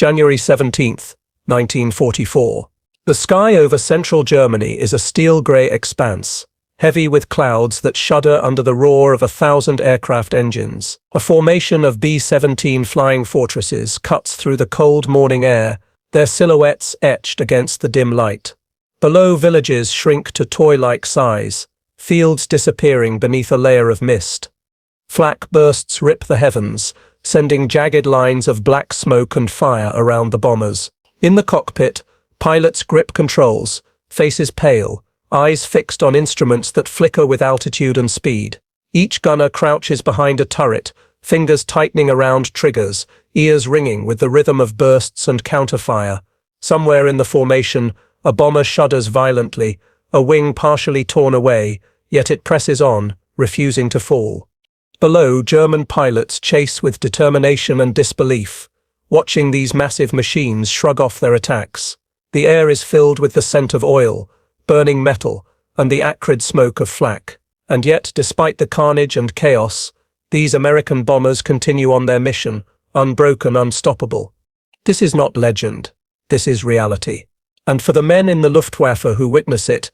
January 17th, 1944. The sky over central Germany is a steel-grey expanse, heavy with clouds that shudder under the roar of 1,000 aircraft engines. A formation of B-17 flying fortresses cuts through the cold morning air, their silhouettes etched against the dim light. Below, villages shrink to toy-like size, fields disappearing beneath a layer of mist. Flak bursts rip the heavens, sending jagged lines of black smoke and fire around the bombers. In the cockpit, pilots grip controls, faces pale, eyes fixed on instruments that flicker with altitude and speed. Each gunner crouches behind a turret, fingers tightening around triggers, ears ringing with the rhythm of bursts and counterfire. Somewhere in the formation, a bomber shudders violently, a wing partially torn away, yet it presses on, refusing to fall. Below, German pilots chase with determination and disbelief, watching these massive machines shrug off their attacks. The air is filled with the scent of oil, burning metal, and the acrid smoke of flak. And yet, despite the carnage and chaos, these American bombers continue on their mission, unbroken, unstoppable. This is not legend. This is reality. And for the men in the Luftwaffe who witness it,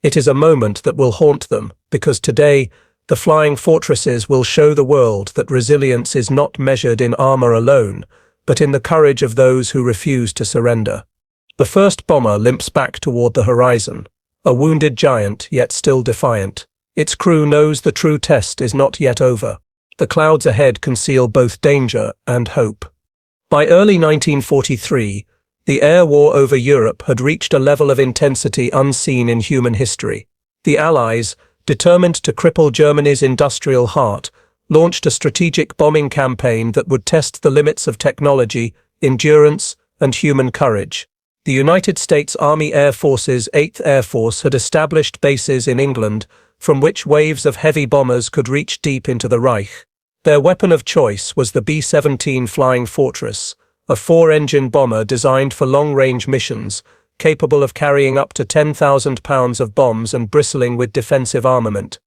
it is a moment that will haunt them, because today, the flying fortresses will show the world that resilience is not measured in armor alone, but in the courage of those who refuse to surrender. The first bomber limps back toward the horizon, a wounded giant yet still defiant. Its crew knows the true test is not yet over. The clouds ahead conceal both danger and hope. By early 1943, the air war over Europe had reached a level of intensity unseen in human history. The Allies, determined to cripple Germany's industrial heart, launched a strategic bombing campaign that would test the limits of technology, endurance, and human courage. The United States Army Air Force's 8th Air Force had established bases in England, from which waves of heavy bombers could reach deep into the Reich. Their weapon of choice was the B-17 Flying Fortress, a 4-engine bomber designed for long-range missions, capable of carrying up to 10,000 pounds of bombs and bristling with defensive armament.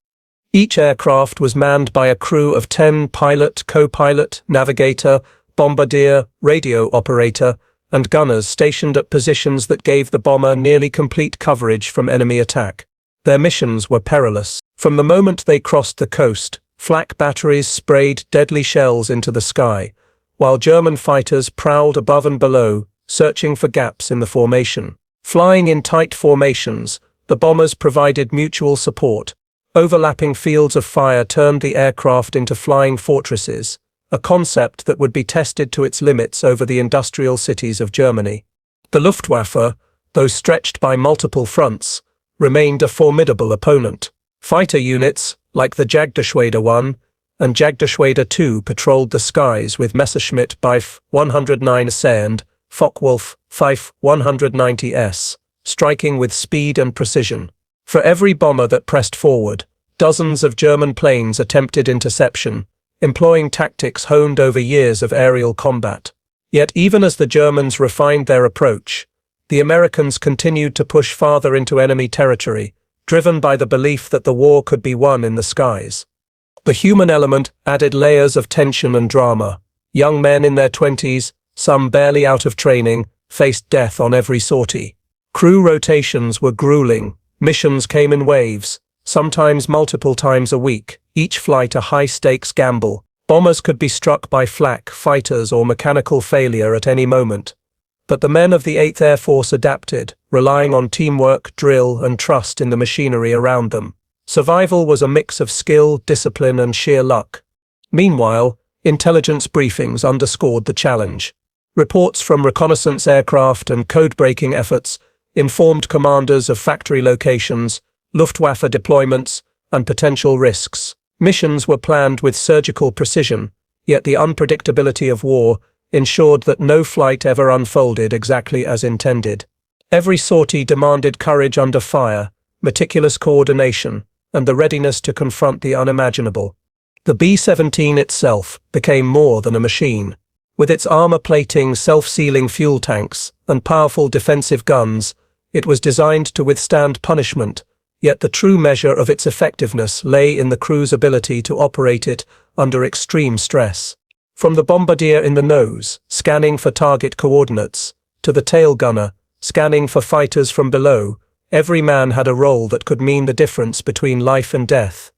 Each aircraft was manned by a crew of 10 pilot, co-pilot, navigator, bombardier, radio operator, and gunners stationed at positions that gave the bomber nearly complete coverage from enemy attack. Their missions were perilous. From the moment they crossed the coast, flak batteries sprayed deadly shells into the sky, while German fighters prowled above and below, searching for gaps in the formation. Flying in tight formations, the bombers provided mutual support. Overlapping fields of fire turned the aircraft into flying fortresses, a concept that would be tested to its limits over the industrial cities of Germany. The Luftwaffe, though stretched by multiple fronts, remained a formidable opponent. Fighter units, like the Jagdgeschwader 1 and Jagdgeschwader 2, patrolled the skies with Messerschmitt Bf 109S and Focke-Wulf Pfeif 190S, striking with speed and precision. For every bomber that pressed forward, dozens of German planes attempted interception, employing tactics honed over years of aerial combat. Yet even as the Germans refined their approach, the Americans continued to push farther into enemy territory, driven by the belief that the war could be won in the skies. The human element added layers of tension and drama. Young men in their 20s, some barely out of training, faced death on every sortie. Crew rotations were grueling. Missions came in waves, sometimes multiple times a week, each flight a high-stakes gamble. Bombers could be struck by flak, fighters, or mechanical failure at any moment. But the men of the 8th Air Force adapted, relying on teamwork, drill, and trust in the machinery around them. Survival was a mix of skill, discipline, and sheer luck. Meanwhile, intelligence briefings underscored the challenge. Reports from reconnaissance aircraft and code-breaking efforts informed commanders of factory locations, Luftwaffe deployments, and potential risks. Missions were planned with surgical precision, yet the unpredictability of war ensured that no flight ever unfolded exactly as intended. Every sortie demanded courage under fire, meticulous coordination, and the readiness to confront the unimaginable. The B-17 itself became more than a machine. With its armor plating, self-sealing fuel tanks, and powerful defensive guns, it was designed to withstand punishment, yet the true measure of its effectiveness lay in the crew's ability to operate it under extreme stress. From the bombardier in the nose, scanning for target coordinates, to the tail gunner, scanning for fighters from below, every man had a role that could mean the difference between life and death.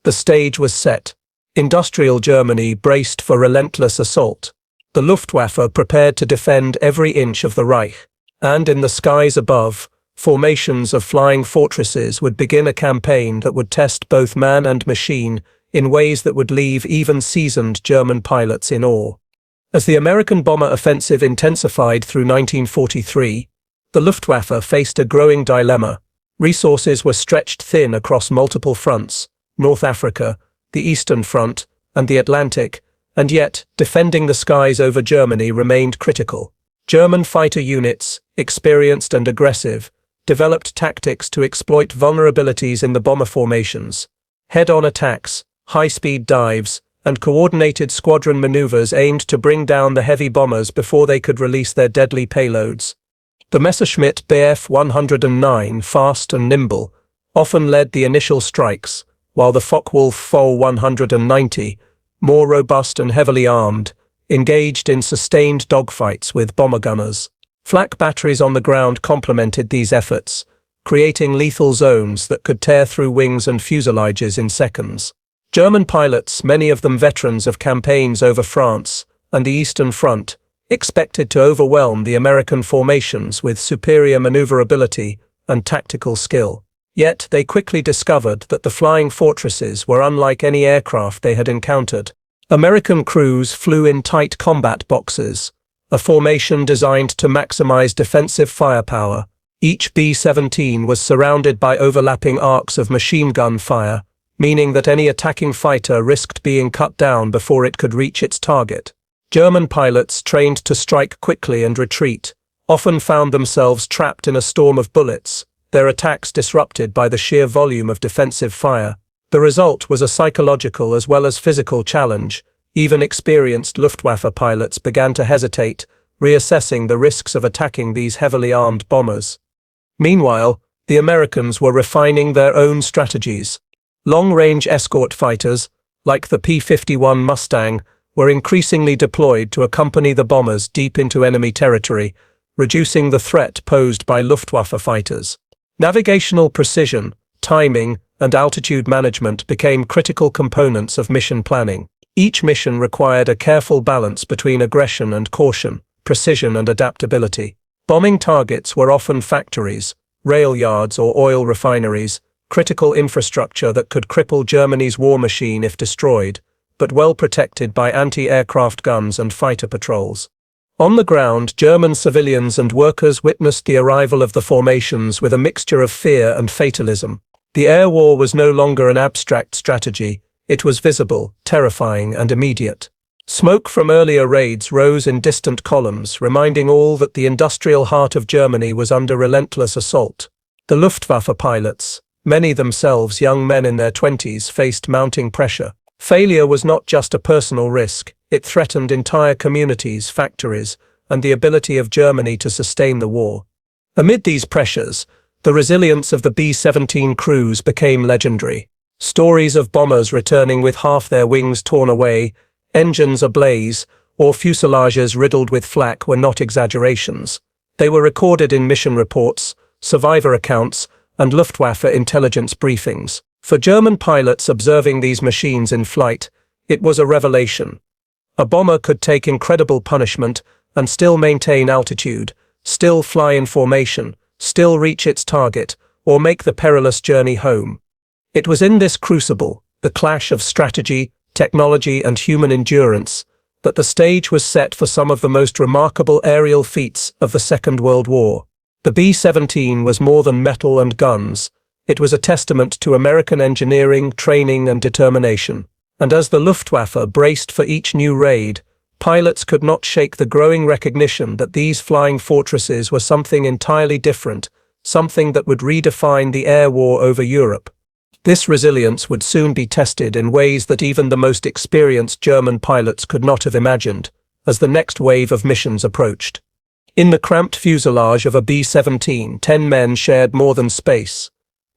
The stage was set. Industrial Germany braced for relentless assault. The Luftwaffe prepared to defend every inch of the Reich. And in the skies above, formations of flying fortresses would begin a campaign that would test both man and machine in ways that would leave even seasoned German pilots in awe. As the American bomber offensive intensified through 1943, the Luftwaffe faced a growing dilemma. Resources were stretched thin across multiple fronts: North Africa, the Eastern Front, and the Atlantic, and yet, defending the skies over Germany remained critical. German fighter units, experienced and aggressive, developed tactics to exploit vulnerabilities in the bomber formations. Head-on attacks, high-speed dives, and coordinated squadron maneuvers aimed to bring down the heavy bombers before they could release their deadly payloads. The Messerschmitt Bf 109, fast and nimble, often led the initial strikes, while the Focke-Wulf Fol 190, more robust and heavily armed, engaged in sustained dogfights with bomber gunners. Flak batteries on the ground complemented these efforts, creating lethal zones that could tear through wings and fuselages in seconds. German pilots, many of them veterans of campaigns over France and the Eastern Front, expected to overwhelm the American formations with superior maneuverability and tactical skill. Yet they quickly discovered that the flying fortresses were unlike any aircraft they had encountered. American crews flew in tight combat boxes, a formation designed to maximize defensive firepower. Each B-17 was surrounded by overlapping arcs of machine gun fire, meaning that any attacking fighter risked being cut down before it could reach its target. German pilots, trained to strike quickly and retreat, often found themselves trapped in a storm of bullets, their attacks disrupted by the sheer volume of defensive fire. The result was a psychological as well as physical challenge. Even experienced Luftwaffe pilots began to hesitate, reassessing the risks of attacking these heavily armed bombers. Meanwhile, the Americans were refining their own strategies. Long-range escort fighters, like the P-51 Mustang, were increasingly deployed to accompany the bombers deep into enemy territory, reducing the threat posed by Luftwaffe fighters. Navigational precision, timing, and altitude management became critical components of mission planning. Each mission required a careful balance between aggression and caution, precision and adaptability. Bombing targets were often factories, rail yards or oil refineries, critical infrastructure that could cripple Germany's war machine if destroyed, but well protected by anti-aircraft guns and fighter patrols. On the ground, German civilians and workers witnessed the arrival of the formations with a mixture of fear and fatalism. The air war was no longer an abstract strategy, it was visible, terrifying, and immediate. Smoke from earlier raids rose in distant columns, reminding all that the industrial heart of Germany was under relentless assault. The Luftwaffe pilots, many themselves young men in their 20s, faced mounting pressure. Failure was not just a personal risk, it threatened entire communities, factories, and the ability of Germany to sustain the war. Amid these pressures, the resilience of the B-17 crews became legendary. Stories of bombers returning with half their wings torn away, engines ablaze, or fuselages riddled with flak were not exaggerations. They were recorded in mission reports, survivor accounts, and Luftwaffe intelligence briefings. For German pilots observing these machines in flight, it was a revelation. A bomber could take incredible punishment and still maintain altitude, still fly in formation, still reach its target, or make the perilous journey home. It was in this crucible, the clash of strategy, technology, and human endurance, that the stage was set for some of the most remarkable aerial feats of the Second World War. The B-17 was more than metal and guns. It was a testament to American engineering, training, and determination. And as the Luftwaffe braced for each new raid, pilots could not shake the growing recognition that these flying fortresses were something entirely different, something that would redefine the air war over Europe. This resilience would soon be tested in ways that even the most experienced German pilots could not have imagined, as the next wave of missions approached. In the cramped fuselage of a B-17, 10 men shared more than space.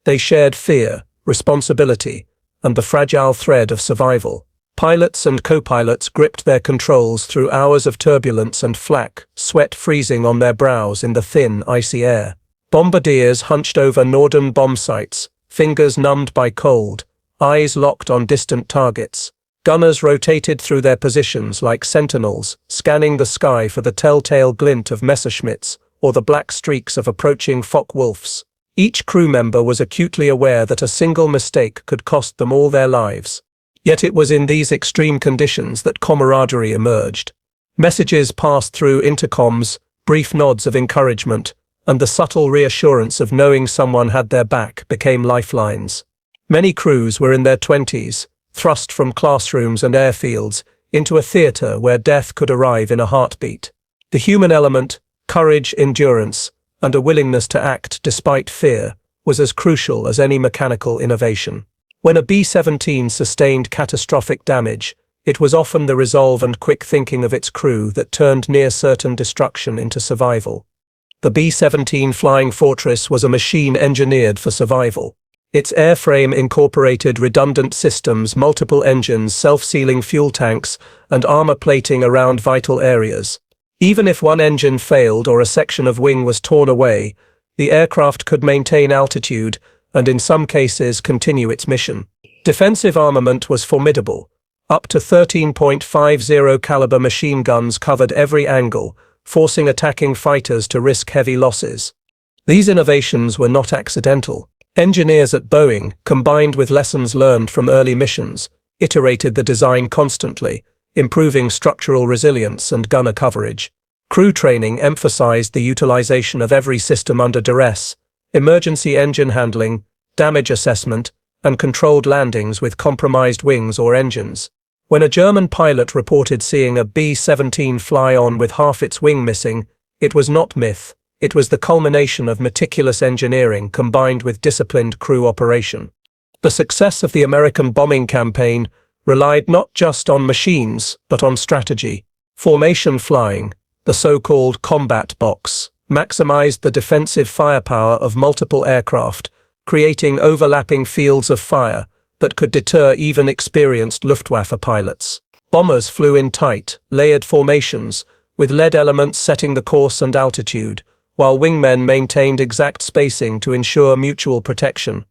They shared fear, responsibility, and the fragile thread of survival. Pilots and co-pilots gripped their controls through hours of turbulence and flak, sweat freezing on their brows in the thin, icy air. Bombardiers hunched over northern bomb sites, fingers numbed by cold, eyes locked on distant targets. Gunners rotated through their positions like sentinels, scanning the sky for the telltale glint of Messerschmitts or the black streaks of approaching Focke-Wulfs. Each crew member was acutely aware that a single mistake could cost them all their lives. Yet it was in these extreme conditions that camaraderie emerged. Messages passed through intercoms, brief nods of encouragement, and the subtle reassurance of knowing someone had their back became lifelines. Many crews were in their 20s, thrust from classrooms and airfields into a theater where death could arrive in a heartbeat. The human element, courage, endurance, and a willingness to act despite fear was as crucial as any mechanical innovation. When a B-17 sustained catastrophic damage, it was often the resolve and quick thinking of its crew that turned near-certain destruction into survival. The B-17 Flying Fortress was a machine engineered for survival. Its airframe incorporated redundant systems, multiple engines, self-sealing fuel tanks, and armor plating around vital areas. Even if one engine failed or a section of wing was torn away, the aircraft could maintain altitude and in some cases continue its mission. Defensive armament was formidable. Up to 13.50 caliber machine guns covered every angle, forcing attacking fighters to risk heavy losses. These innovations were not accidental. Engineers at Boeing, combined with lessons learned from early missions, iterated the design constantly, improving structural resilience and gunner coverage. Crew training emphasized the utilization of every system under duress, emergency engine handling, damage assessment, and controlled landings with compromised wings or engines. When a German pilot reported seeing a B-17 fly on with half its wing missing, it was not myth. It was the culmination of meticulous engineering combined with disciplined crew operation. The success of the American bombing campaign relied not just on machines, but on strategy. Formation flying, the so-called combat box, maximized the defensive firepower of multiple aircraft, creating overlapping fields of fire that could deter even experienced Luftwaffe pilots. Bombers flew in tight, layered formations, with lead elements setting the course and altitude, while wingmen maintained exact spacing to ensure mutual protection.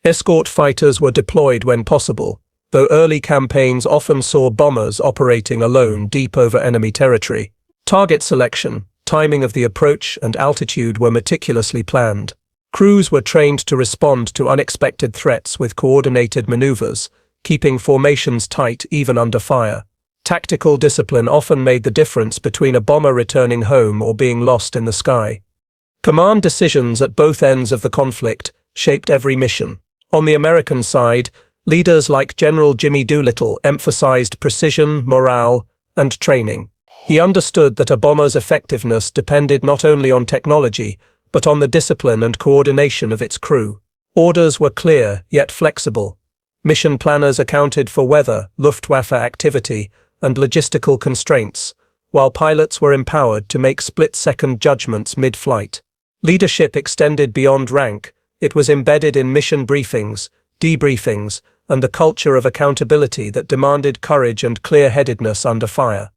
Escort fighters were deployed when possible, though early campaigns often saw bombers operating alone deep over enemy territory. Target selection, timing of the approach, and altitude were meticulously planned. Crews were trained to respond to unexpected threats with coordinated maneuvers, keeping formations tight even under fire. Tactical discipline often made the difference between a bomber returning home or being lost in the sky. Command decisions at both ends of the conflict shaped every mission. On the American side, leaders like General Jimmy Doolittle emphasized precision, morale, and training. He understood that a bomber's effectiveness depended not only on technology, but on the discipline and coordination of its crew. Orders were clear, yet flexible. Mission planners accounted for weather, Luftwaffe activity, and logistical constraints, while pilots were empowered to make split-second judgments mid-flight. Leadership extended beyond rank. It was embedded in mission briefings, debriefings, and a culture of accountability that demanded courage and clear-headedness under fire.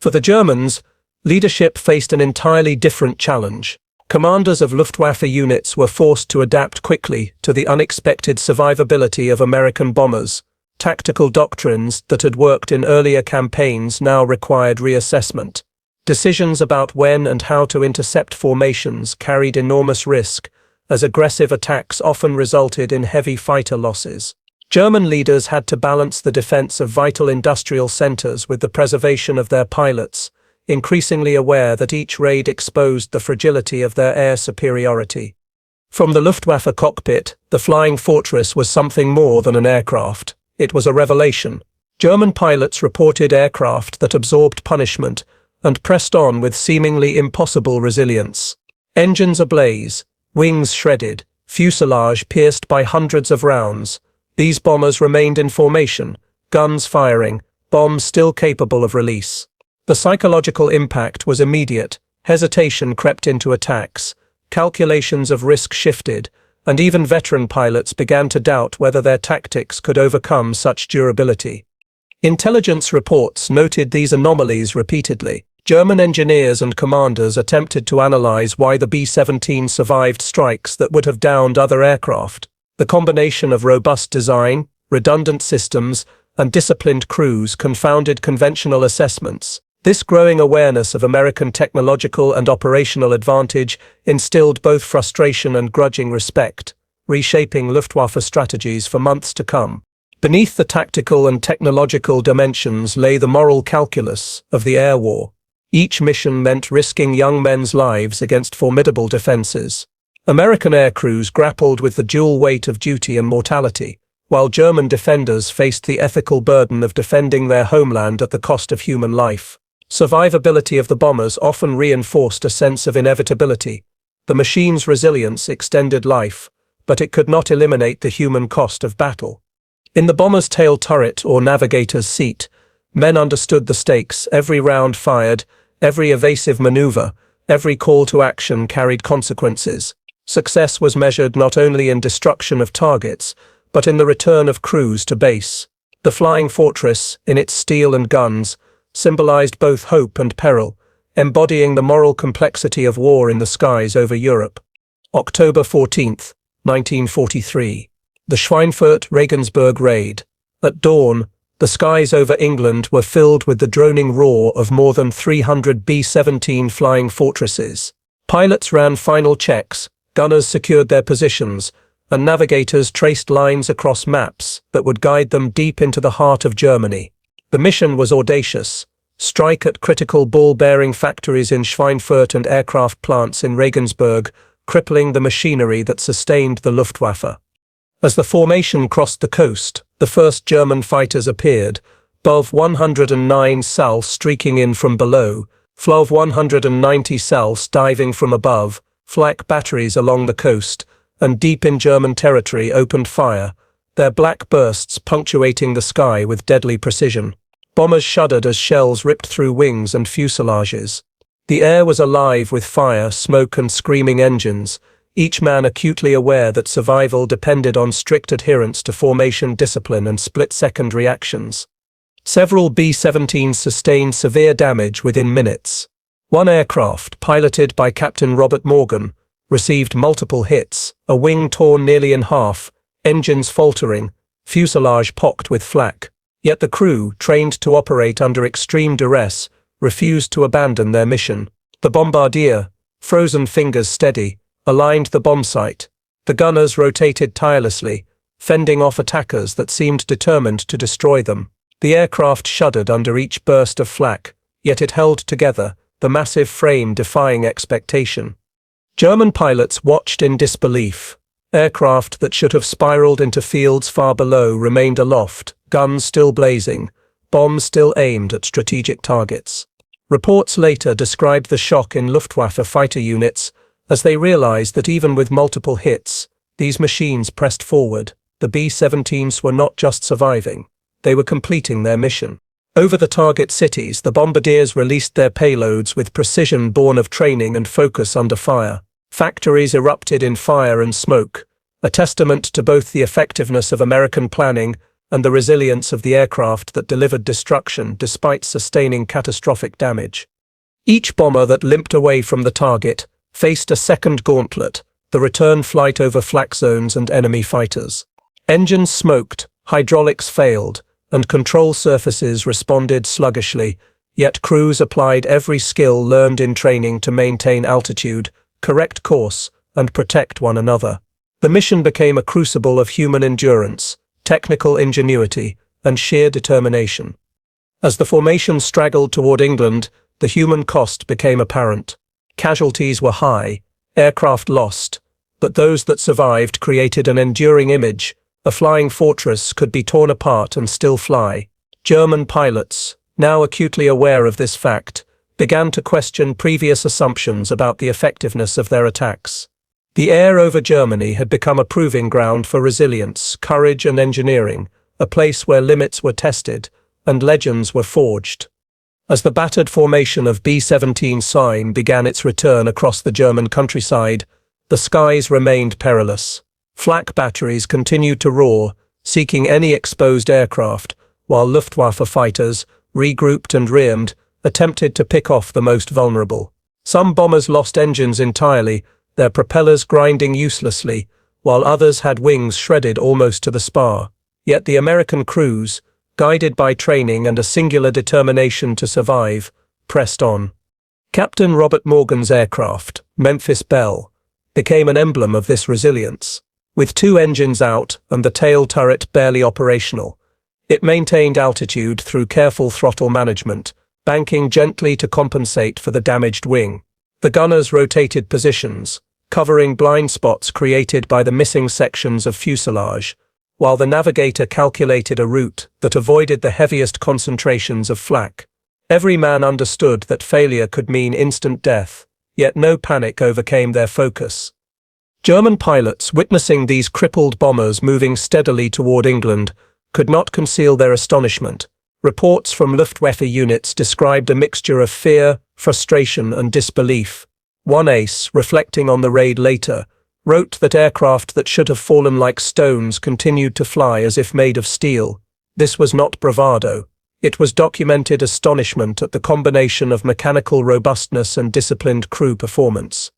For the Germans, leadership faced an entirely different challenge. Commanders of Luftwaffe units were forced to adapt quickly to the unexpected survivability of American bombers. Tactical doctrines that had worked in earlier campaigns now required reassessment. Decisions about when and how to intercept formations carried enormous risk, as aggressive attacks often resulted in heavy fighter losses. German leaders had to balance the defense of vital industrial centers with the preservation of their pilots, increasingly aware that each raid exposed the fragility of their air superiority. From the Luftwaffe cockpit, the Flying Fortress was something more than an aircraft. It was a revelation. German pilots reported aircraft that absorbed punishment and pressed on with seemingly impossible resilience. Engines ablaze, wings shredded, fuselage pierced by hundreds of rounds. These bombers remained in formation, guns firing, bombs still capable of release. The psychological impact was immediate. Hesitation crept into attacks, calculations of risk shifted, and even veteran pilots began to doubt whether their tactics could overcome such durability. Intelligence reports noted these anomalies repeatedly. German engineers and commanders attempted to analyze why the B-17 survived strikes that would have downed other aircraft. The combination of robust design, redundant systems, and disciplined crews confounded conventional assessments. This growing awareness of American technological and operational advantage instilled both frustration and grudging respect, reshaping Luftwaffe strategies for months to come. Beneath the tactical and technological dimensions lay the moral calculus of the air war. Each mission meant risking young men's lives against formidable defenses. American aircrews grappled with the dual weight of duty and mortality, while German defenders faced the ethical burden of defending their homeland at the cost of human life. Survivability of the bombers often reinforced a sense of inevitability. The machine's resilience extended life, but it could not eliminate the human cost of battle. In the bomber's tail turret or navigator's seat, men understood the stakes. Every round fired, every evasive maneuver, every call to action carried consequences. Success was measured not only in destruction of targets, but in the return of crews to base. The Flying Fortress, in its steel and guns, symbolized both hope and peril, embodying the moral complexity of war in the skies over Europe. October 14, 1943. The Schweinfurt-Regensburg raid. At dawn, the skies over England were filled with the droning roar of more than 300 B-17 Flying Fortresses. Pilots ran final checks, gunners secured their positions, and navigators traced lines across maps that would guide them deep into the heart of Germany. The mission was audacious: strike at critical ball-bearing factories in Schweinfurt and aircraft plants in Regensburg, crippling the machinery that sustained the Luftwaffe. As the formation crossed the coast, the first German fighters appeared, Bov 109 Sals streaking in from below, Flov 190 Sals diving from above, flak batteries along the coast, and deep in German territory opened fire, their black bursts punctuating the sky with deadly precision. Bombers shuddered as shells ripped through wings and fuselages. The air was alive with fire, smoke, and screaming engines, each man acutely aware that survival depended on strict adherence to formation discipline and split-second reactions. Several B-17s sustained severe damage within minutes. One aircraft, piloted by Captain Robert Morgan, received multiple hits, a wing torn nearly in half, engines faltering, fuselage pocked with flak. Yet the crew, trained to operate under extreme duress, refused to abandon their mission. The bombardier, frozen fingers steady, aligned the bomb sight. The gunners rotated tirelessly, fending off attackers that seemed determined to destroy them. The aircraft shuddered under each burst of flak, yet it held together, the massive frame defying expectation. German pilots watched in disbelief. Aircraft that should have spiraled into fields far below remained aloft, guns still blazing, bombs still aimed at strategic targets. Reports later described the shock in Luftwaffe fighter units as they realized that even with multiple hits, these machines pressed forward. The B-17s were not just surviving, they were completing their mission. Over the target cities, the bombardiers released their payloads with precision born of training and focus under fire. Factories erupted in fire and smoke, a testament to both the effectiveness of American planning and the resilience of the aircraft that delivered destruction despite sustaining catastrophic damage. Each bomber that limped away from the target faced a second gauntlet, the return flight over flak zones and enemy fighters. Engines smoked, hydraulics failed, and control surfaces responded sluggishly, yet crews applied every skill learned in training to maintain altitude, correct course, and protect one another. The mission became a crucible of human endurance, technical ingenuity, and sheer determination. As the formation straggled toward England, the human cost became apparent. Casualties were high, aircraft lost, but those that survived created an enduring image. A flying fortress could be torn apart and still fly. German pilots, now acutely aware of this fact, began to question previous assumptions about the effectiveness of their attacks. The air over Germany had become a proving ground for resilience, courage, and engineering, a place where limits were tested and legends were forged. As the battered formation of B-17 Sign began its return across the German countryside, the skies remained perilous. Flak batteries continued to roar, seeking any exposed aircraft, while Luftwaffe fighters, regrouped and rearmed, attempted to pick off the most vulnerable. Some bombers lost engines entirely, their propellers grinding uselessly, while others had wings shredded almost to the spar. Yet the American crews, guided by training and a singular determination to survive, pressed on. Captain Robert Morgan's aircraft, Memphis Belle, became an emblem of this resilience. With 2 engines out and the tail turret barely operational, it maintained altitude through careful throttle management, banking gently to compensate for the damaged wing. The gunners rotated positions, covering blind spots created by the missing sections of fuselage, while the navigator calculated a route that avoided the heaviest concentrations of flak. Every man understood that failure could mean instant death, yet no panic overcame their focus. German pilots, witnessing these crippled bombers moving steadily toward England, could not conceal their astonishment. Reports from Luftwaffe units described a mixture of fear, frustration, and disbelief. One ace, reflecting on the raid later, wrote that aircraft that should have fallen like stones continued to fly as if made of steel. This was not bravado. It was documented astonishment at the combination of mechanical robustness and disciplined crew performance.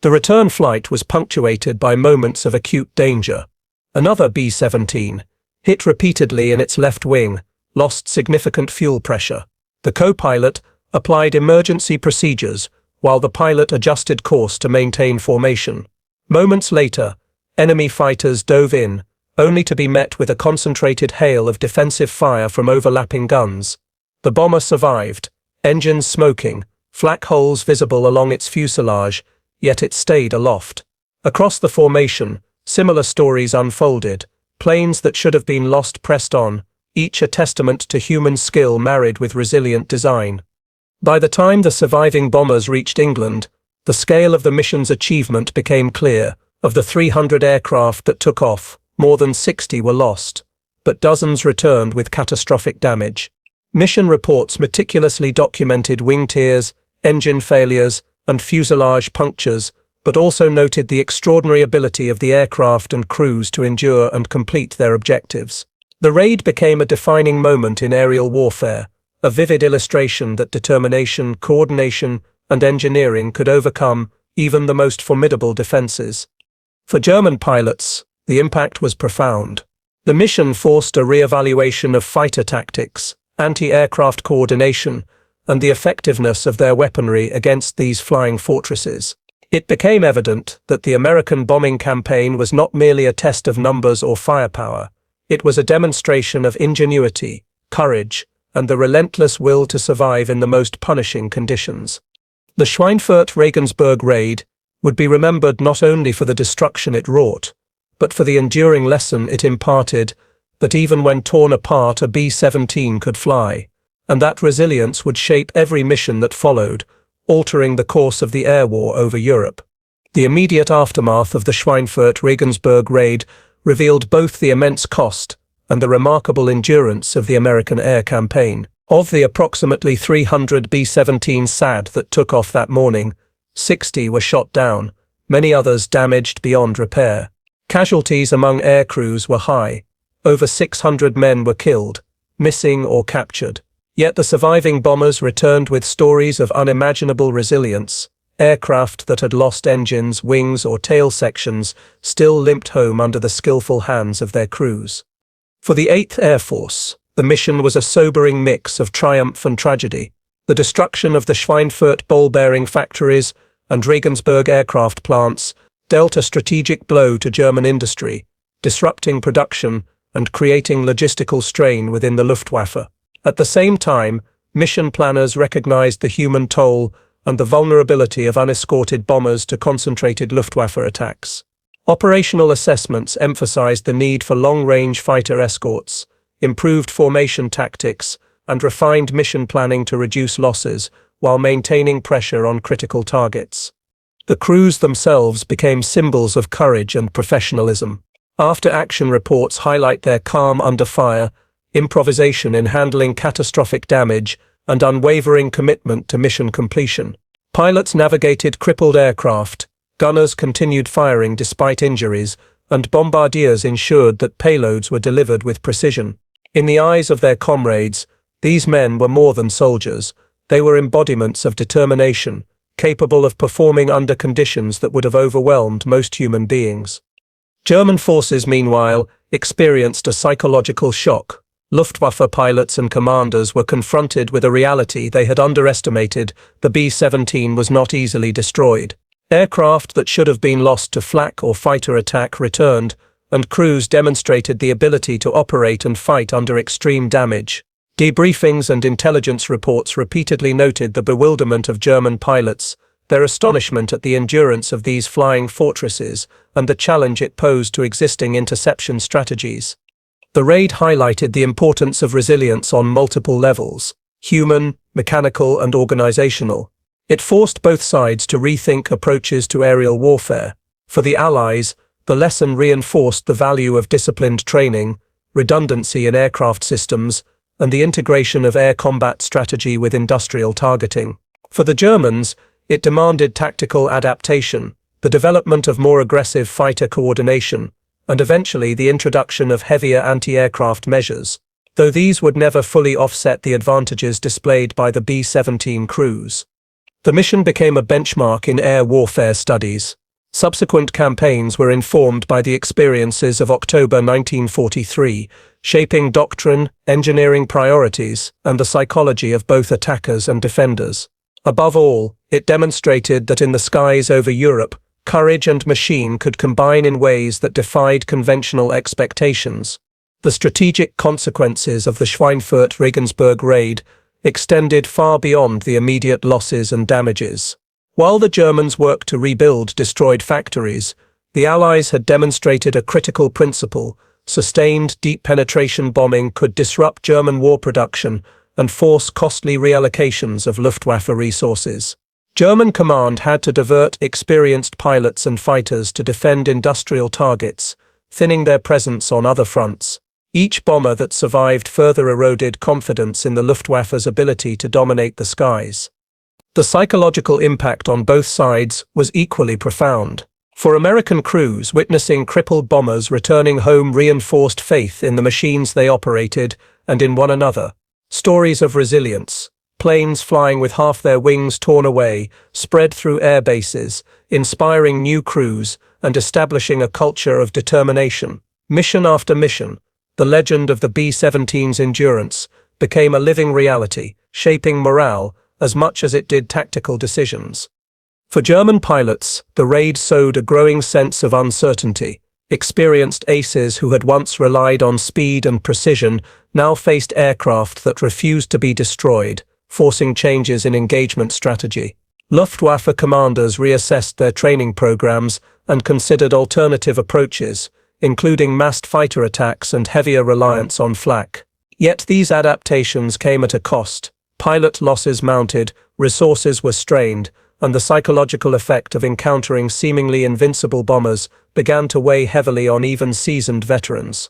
The return flight was punctuated by moments of acute danger. Another B-17, hit repeatedly in its left wing, lost significant fuel pressure. The co-pilot applied emergency procedures while the pilot adjusted course to maintain formation. Moments later, enemy fighters dove in, only to be met with a concentrated hail of defensive fire from overlapping guns. The bomber survived, engines smoking, flak holes visible along its fuselage, yet it stayed aloft. Across the formation, similar stories unfolded, planes that should have been lost pressed on, each a testament to human skill married with resilient design. By the time the surviving bombers reached England, the scale of the mission's achievement became clear. Of the 300 aircraft that took off, more than 60 were lost, but dozens returned with catastrophic damage. Mission reports meticulously documented wing tears, engine failures, and fuselage punctures, but also noted the extraordinary ability of the aircraft and crews to endure and complete their objectives. The raid became a defining moment in aerial warfare, a vivid illustration that determination, coordination, and engineering could overcome even the most formidable defenses. For German pilots, the impact was profound. The mission forced a re-evaluation of fighter tactics, anti-aircraft coordination, and the effectiveness of their weaponry against these flying fortresses. It became evident that the American bombing campaign was not merely a test of numbers or firepower. It was a demonstration of ingenuity, courage, and the relentless will to survive in the most punishing conditions. The Schweinfurt-Regensburg raid would be remembered not only for the destruction it wrought, but for the enduring lesson it imparted that even when torn apart a B-17 could fly, and that resilience would shape every mission that followed, altering the course of the air war over Europe. The immediate aftermath of the Schweinfurt-Regensburg raid revealed both the immense cost and the remarkable endurance of the American air campaign. Of the approximately 300 B-17 SAD that took off that morning, 60 were shot down, many others damaged beyond repair. Casualties among air crews were high. Over 600 men were killed, missing or captured. Yet the surviving bombers returned with stories of unimaginable resilience. Aircraft that had lost engines, wings, or tail sections still limped home under the skillful hands of their crews. For the 8th Air Force, the mission was a sobering mix of triumph and tragedy. The destruction of the Schweinfurt ball-bearing factories and Regensburg aircraft plants dealt a strategic blow to German industry, disrupting production and creating logistical strain within the Luftwaffe. At the same time, mission planners recognized the human toll and the vulnerability of unescorted bombers to concentrated Luftwaffe attacks. Operational assessments emphasized the need for long-range fighter escorts, improved formation tactics, and refined mission planning to reduce losses while maintaining pressure on critical targets. The crews themselves became symbols of courage and professionalism. After-action reports highlight their calm under fire, improvisation in handling catastrophic damage, and unwavering commitment to mission completion. Pilots navigated crippled aircraft, gunners continued firing despite injuries, and bombardiers ensured that payloads were delivered with precision. In the eyes of their comrades, these men were more than soldiers. They were embodiments of determination, capable of performing under conditions that would have overwhelmed most human beings. German forces, meanwhile, experienced a psychological shock. Luftwaffe pilots and commanders were confronted with a reality they had underestimated: the B-17 was not easily destroyed. Aircraft that should have been lost to flak or fighter attack returned, and crews demonstrated the ability to operate and fight under extreme damage. Debriefings and intelligence reports repeatedly noted the bewilderment of German pilots, their astonishment at the endurance of these flying fortresses, and the challenge it posed to existing interception strategies. The raid highlighted the importance of resilience on multiple levels: human, mechanical, and organizational. It forced both sides to rethink approaches to aerial warfare. For the Allies, the lesson reinforced the value of disciplined training, redundancy in aircraft systems, and the integration of air combat strategy with industrial targeting. For the Germans, it demanded tactical adaptation, the development of more aggressive fighter coordination, and eventually the introduction of heavier anti-aircraft measures, though these would never fully offset the advantages displayed by the B-17 crews. The mission became a benchmark in air warfare studies. Subsequent campaigns were informed by the experiences of October 1943, shaping doctrine, engineering priorities, and the psychology of both attackers and defenders. Above all, it demonstrated that in the skies over Europe, courage and machine could combine in ways that defied conventional expectations. The strategic consequences of the Schweinfurt-Regensburg raid extended far beyond the immediate losses and damages. While the Germans worked to rebuild destroyed factories, the Allies had demonstrated a critical principle: sustained deep penetration bombing could disrupt German war production and force costly reallocations of Luftwaffe resources. German command had to divert experienced pilots and fighters to defend industrial targets, thinning their presence on other fronts. Each bomber that survived further eroded confidence in the Luftwaffe's ability to dominate the skies. The psychological impact on both sides was equally profound. For American crews, witnessing crippled bombers returning home reinforced faith in the machines they operated and in one another. Stories of resilience, planes flying with half their wings torn away, spread through air bases, inspiring new crews and establishing a culture of determination. Mission after mission, the legend of the B-17's endurance became a living reality, shaping morale as much as it did tactical decisions. For German pilots, the raid sowed a growing sense of uncertainty. Experienced aces who had once relied on speed and precision now faced aircraft that refused to be destroyed, forcing changes in engagement strategy. Luftwaffe commanders reassessed their training programs and considered alternative approaches, including massed fighter attacks and heavier reliance on flak. Yet these adaptations came at a cost. Pilot losses mounted, resources were strained, and the psychological effect of encountering seemingly invincible bombers began to weigh heavily on even seasoned veterans.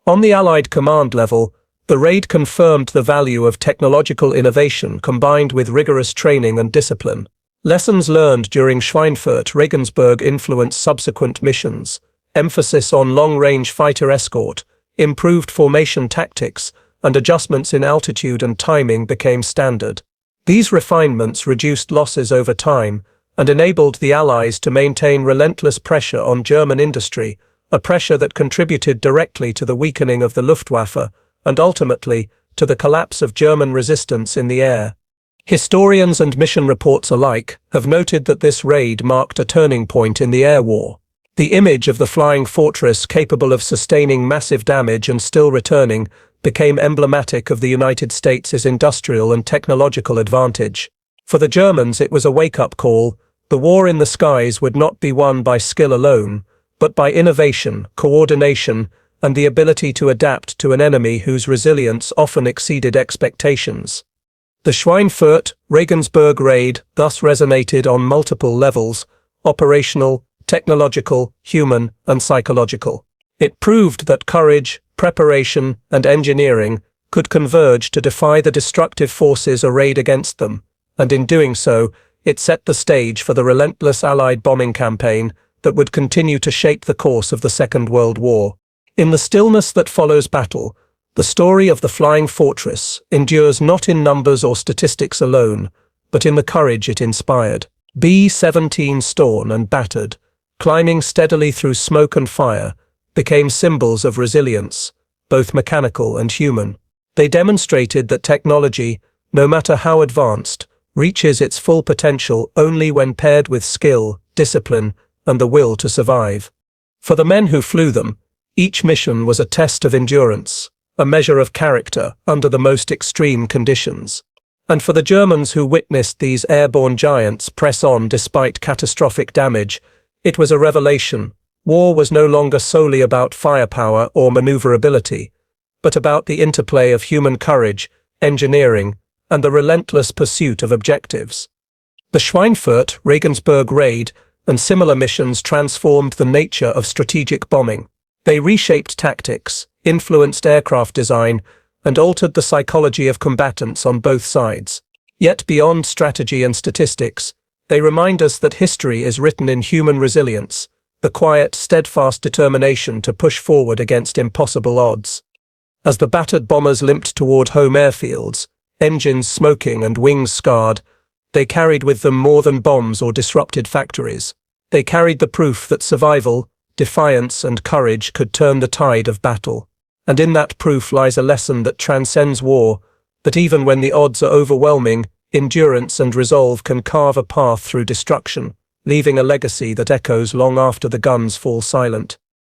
On the Allied command level, the raid confirmed the value of technological innovation combined with rigorous training and discipline. Lessons learned during Schweinfurt-Regensburg influenced subsequent missions. Emphasis on long-range fighter escort, improved formation tactics, and adjustments in altitude and timing became standard. These refinements reduced losses over time and enabled the Allies to maintain relentless pressure on German industry, a pressure that contributed directly to the weakening of the Luftwaffe and ultimately to the collapse of German resistance in the air. Historians and mission reports alike have noted that this raid marked a turning point in the air war. The image of the flying fortress capable of sustaining massive damage and still returning became emblematic of the United States' industrial and technological advantage. For the Germans, it was a wake-up call. The war in the skies would not be won by skill alone, but by innovation, coordination, and the ability to adapt to an enemy whose resilience often exceeded expectations. The Schweinfurt-Regensburg raid thus resonated on multiple levels: operational, technological, human, and psychological. It proved that courage, preparation, and engineering could converge to defy the destructive forces arrayed against them, and in doing so, it set the stage for the relentless Allied bombing campaign that would continue to shape the course of the Second World War. In the stillness that follows battle, The story of the Flying Fortress endures not in numbers or statistics alone, but in the courage it inspired. B-17 torn and battered, climbing steadily through smoke and fire, became symbols of resilience, both mechanical and human. They demonstrated that technology, no matter how advanced, reaches its full potential only when paired with skill, discipline, and the will to survive. For the men who flew them, each mission was a test of endurance, a measure of character under the most extreme conditions. And for the Germans who witnessed these airborne giants press on despite catastrophic damage, it was a revelation. War was no longer solely about firepower or maneuverability, but about the interplay of human courage, engineering, and the relentless pursuit of objectives. The Schweinfurt, Regensburg raid, and similar missions transformed the nature of strategic bombing. They reshaped tactics, influenced aircraft design, and altered the psychology of combatants on both sides. Yet beyond strategy and statistics, they remind us that history is written in human resilience, the quiet, steadfast determination to push forward against impossible odds. As the battered bombers limped toward home airfields, engines smoking and wings scarred, they carried with them more than bombs or disrupted factories. They carried the proof that survival, defiance, and courage could turn the tide of battle. And in that proof lies a lesson that transcends war, that even when the odds are overwhelming, endurance and resolve can carve a path through destruction, leaving a legacy that echoes long after the guns fall silent.